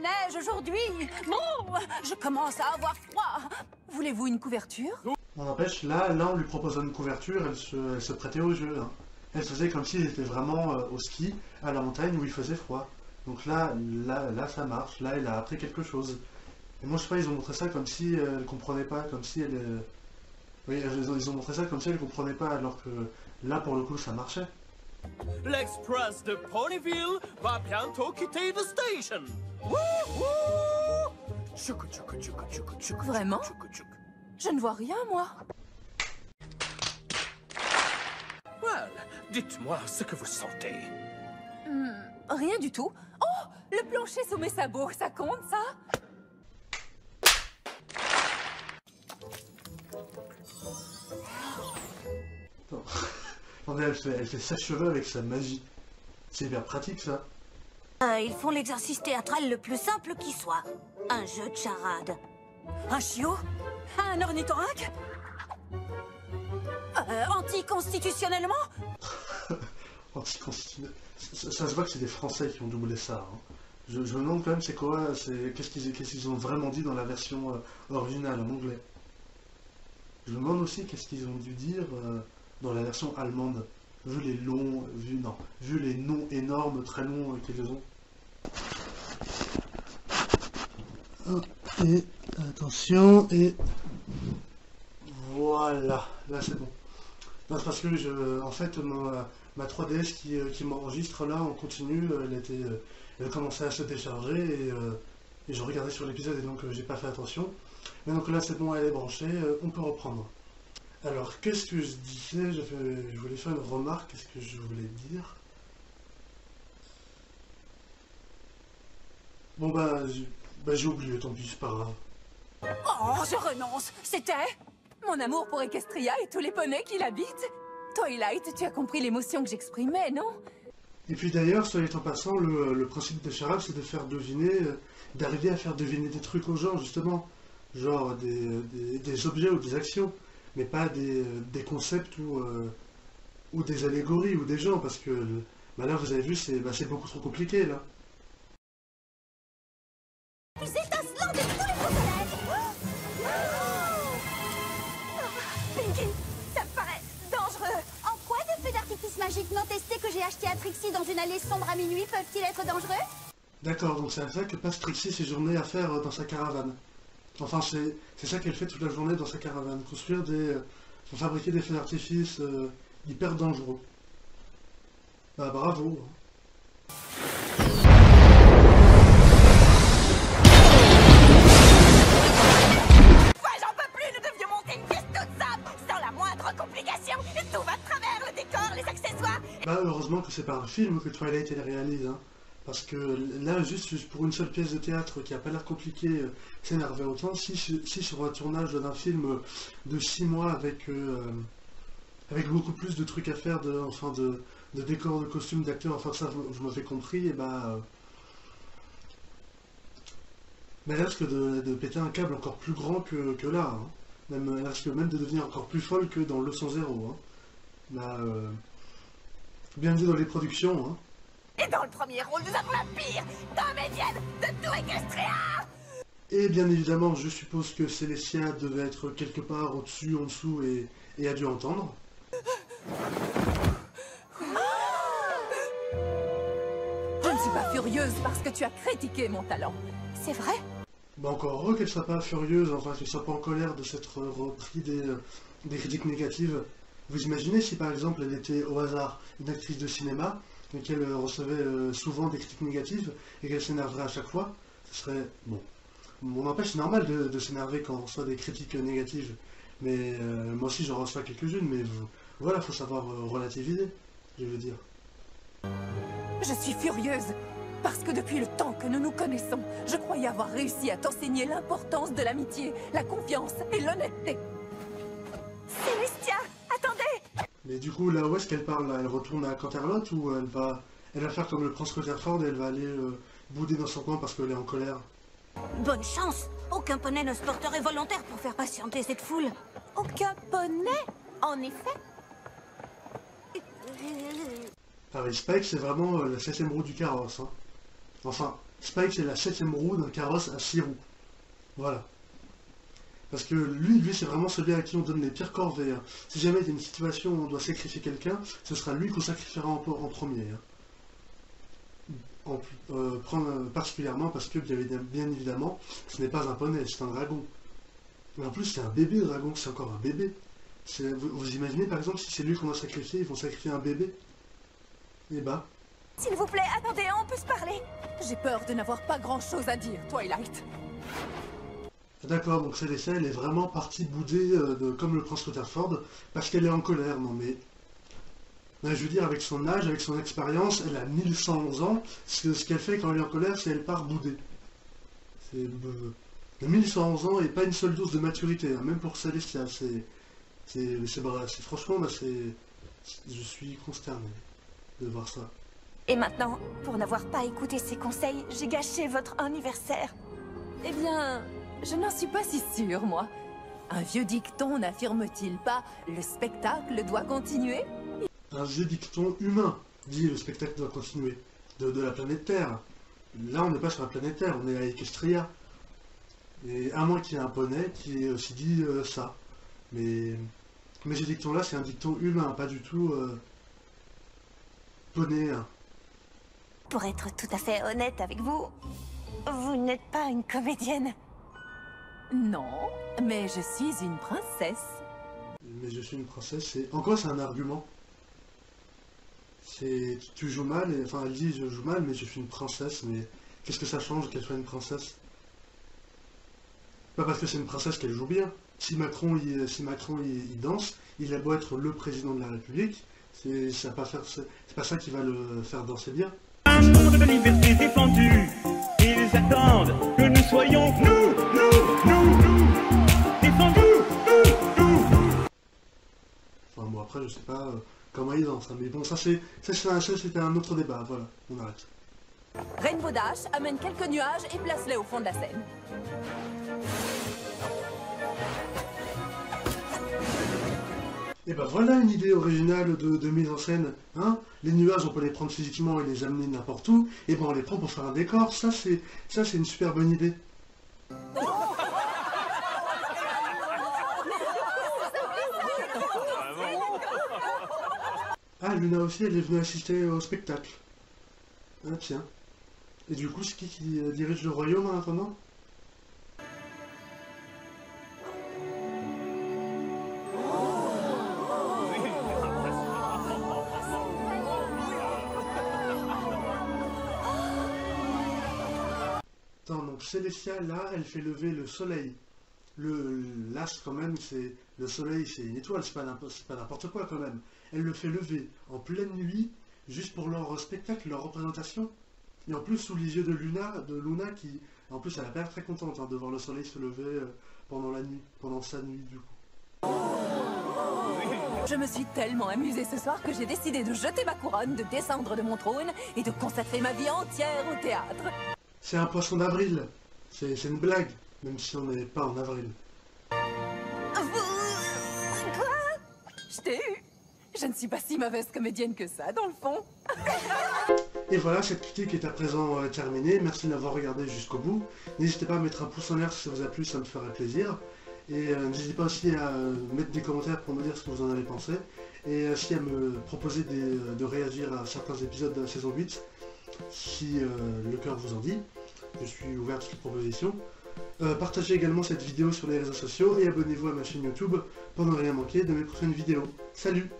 neige aujourd'hui. Bon, je commence à avoir froid. Voulez-vous une couverture? On n'empêche, là, on lui proposait une couverture, elle se prêtait au jeu. Hein. Elle faisait comme s'il était vraiment au ski, à la montagne où il faisait froid. Donc là, ça marche. Là, elle a appris quelque chose. Et moi, je sais pas, ils ont montré ça comme si elle comprenait pas, comme si elle... Oui, ils ont montré ça comme si elle comprenait pas, alors que là, pour le coup, ça marchait. L'Express de Ponyville va bientôt quitter the station. Wouhou! Tchouk, tchouk, tchouk, tchouk, tchouk, Vraiment? tchouk, tchouk. Je ne vois rien, moi. Well, dites-moi ce que vous sentez. Rien du tout. Oh, le plancher sous mes sabots, ça compte, ça? Attends. Attendez, elle fait sèche-cheveux avec sa magie. C'est hyper pratique, ça. Ils font l'exercice théâtral le plus simple qui soit. Un jeu de charade. Un chiot? Un ornithorynque? Anticonstitutionnellement? Anticonstitutionnel. Ça se voit que c'est des Français qui ont doublé ça. Hein. Je me demande quand même c'est quoi, qu'est-ce qu'ils ont vraiment dit dans la version originale en anglais. Je me demande aussi qu'est-ce qu'ils ont dû dire dans la version allemande, vu les noms énormes, très longs qu'ils ont. Et attention, et voilà, là c'est bon. Non, c'est parce que en fait, ma 3DS qui m'enregistre là en continu, elle commençait à se décharger et je regardais sur l'épisode et donc j'ai pas fait attention. Mais donc là c'est bon, elle est branchée, on peut reprendre. Alors qu'est-ce que je disais? Je voulais faire une remarque, qu'est-ce que je voulais dire? Bon bah j'ai oublié, tant pis, c'est pas grave. Oh, je renonce. C'était mon amour pour Equestria et tous les poneys qui l'habitent. Twilight, tu as compris l'émotion que j'exprimais, non? Et puis d'ailleurs, soit dit en passant, le principe des charades, c'est de faire deviner, d'arriver à faire deviner des trucs aux gens, justement. Genre des objets ou des actions, mais pas des concepts ou des allégories ou des gens, parce que là, vous avez vu, c'est beaucoup trop compliqué, là. Plus étincelant de tous les soleils. Pinky, ça me paraît dangereux. En quoi de feux d'artifice magiques non testés que j'ai achetés à Trixie dans une allée sombre à minuit peuvent-ils être dangereux? D'accord, donc c'est à ça que passe Trixie ses journées à faire dans sa caravane. Enfin, c'est ça qu'elle fait toute la journée dans sa caravane, fabriquer des feux d'artifice hyper dangereux. Bah bravo. J'en peux plus, nous devions monter une pièce toute simple, sans la moindre complication. Tout va de travers, le décor, les accessoires. Bah heureusement que c'est pas un film que Twilight elle réalise, hein. Parce que là, juste pour une seule pièce de théâtre qui a pas l'air compliquée, s'énerver autant, si sur un tournage d'un film de 6 mois avec beaucoup plus de trucs à faire, de décors, de costumes, d'acteurs, enfin ça vous m'avez compris, et bah mais elle risque de péter un câble encore plus grand que là, hein. Elle risque même de devenir encore plus folle que dans Leçon Zéro, hein. Bah, bienvenue dans les productions, hein. Et dans le premier rôle, nous avons la pire comédienne de tout Equestria. Et bien évidemment, je suppose que Célestia devait être quelque part au-dessus, en dessous, et a dû entendre. Je ne suis pas furieuse parce que tu as critiqué mon talent. C'est vrai? Bah encore heureux qu'elle soit pas furieuse, enfin qu'elle soit pas en colère de s'être repris des critiques négatives. Vous imaginez si par exemple elle était au hasard une actrice de cinéma, et qu'elle recevait souvent des critiques négatives, et qu'elle s'énerverait à chaque fois, ce serait... Bon, on n'empêche, c'est normal de s'énerver quand on reçoit des critiques négatives, mais moi aussi j'en reçois quelques-unes, mais voilà, faut savoir relativiser, je veux dire. Je suis furieuse parce que depuis le temps que nous nous connaissons, je croyais avoir réussi à t'enseigner l'importance de l'amitié, la confiance et l'honnêteté. Célestia, attendez! Mais du coup, là où est-ce qu'elle parle là? Elle retourne à Canterlot ou elle va faire comme le prince Rutherford et elle va aller bouder dans son coin parce qu'elle est en colère? Bonne chance. Aucun poney ne se porterait volontaire pour faire patienter cette foule. Aucun poney, en effet. Paris Spike, c'est vraiment la 7ème roue du carrosse, hein. Enfin, Spike c'est la 7e roue d'un carrosse à 6 roues. Voilà. Parce que lui c'est vraiment celui à qui on donne les pires corvées. Hein. Si jamais il y a une situation où on doit sacrifier quelqu'un, ce sera lui qu'on sacrifiera en premier. Hein. Particulièrement parce que bien évidemment, ce n'est pas un poney, c'est un dragon. Et en plus c'est un bébé dragon, c'est encore un bébé. Vous imaginez par exemple si c'est lui qu'on va sacrifier, ils vont sacrifier un bébé? Et bah... S'il vous plaît, attendez, on peut se parler. J'ai peur de n'avoir pas grand-chose à dire, Twilight. D'accord, donc Célestia, elle est vraiment partie bouder comme le prince Rutherford, parce qu'elle est en colère, non mais... Ben, je veux dire, avec son âge, avec son expérience, elle a 1111 ans, ce qu'elle fait quand elle est en colère, c'est qu'elle part bouder. C'est... 1111 ans et pas une seule dose de maturité, hein, même pour Célestia, franchement, bah, je suis consterné de voir ça. Et maintenant, pour n'avoir pas écouté ses conseils, j'ai gâché votre anniversaire. Eh bien, je n'en suis pas si sûre, moi. Un vieux dicton n'affirme-t-il pas « le spectacle doit continuer » ? Un vieux dicton humain dit « le spectacle doit continuer » de la planète Terre. Là, on n'est pas sur la planète Terre, on est à Equestria. Et à moins qu'il y ait un poney qui ait aussi dit ça. Mais ce dicton-là, c'est un dicton humain, pas du tout poney. Hein. Pour être tout à fait honnête avec vous, vous n'êtes pas une comédienne. Non, mais je suis une princesse. Mais je suis une princesse, c'est... En quoi c'est un argument? C'est... Tu joues mal, et... enfin elle dit je joue mal, mais je suis une princesse, mais... Qu'est-ce que ça change qu'elle soit une princesse? Pas parce que c'est une princesse qu'elle joue bien. Si Macron il danse, il a beau être le président de la République, c'est pas ça qui va le faire danser bien. Un monde de liberté défendu, ils attendent que nous soyons nous, défendus, nous. Enfin bon, après je sais pas comment ils dansent, hein, mais bon, ça c'était un autre débat, voilà, on arrête. Rainbow Dash amène quelques nuages et place-les au fond de la scène. Et ben voilà une idée originale de mise en scène, hein. Les nuages, on peut les prendre physiquement et les amener n'importe où, et ben on les prend pour faire un décor, ça c'est une super bonne idée. Ah, Luna aussi, elle est venue assister au spectacle. Ah tiens. Et du coup, c'est qui dirige le royaume en attendant? Donc Célestia, là, elle fait lever le soleil. L'astre, quand même, c'est... Le soleil, c'est une étoile, c'est pas n'importe quoi, quand même. Elle le fait lever en pleine nuit, juste pour leur spectacle, leur représentation. Et en plus, sous les yeux de Luna qui... En plus, elle a l'air très contente hein, de voir le soleil se lever pendant la nuit, pendant sa nuit, du coup. Je me suis tellement amusée ce soir que j'ai décidé de jeter ma couronne, de descendre de mon trône et de consacrer ma vie entière au théâtre. C'est un poisson d'avril. C'est une blague, même si on n'est pas en avril. Quoi? Je t'ai eu. Je ne suis pas si mauvaise comédienne que ça, dans le fond. Et voilà, cette critique est à présent terminée. Merci de l'avoir regardé jusqu'au bout. N'hésitez pas à mettre un pouce en l'air si ça vous a plu, ça me ferait plaisir. Et n'hésitez pas aussi à mettre des commentaires pour me dire ce que vous en avez pensé. Et aussi à me proposer de réagir à certains épisodes de la saison 8. Si le cœur vous en dit. Je suis ouvert à toutes les propositions. Partagez également cette vidéo sur les réseaux sociaux et abonnez-vous à ma chaîne YouTube pour ne rien manquer de mes prochaines vidéos. Salut!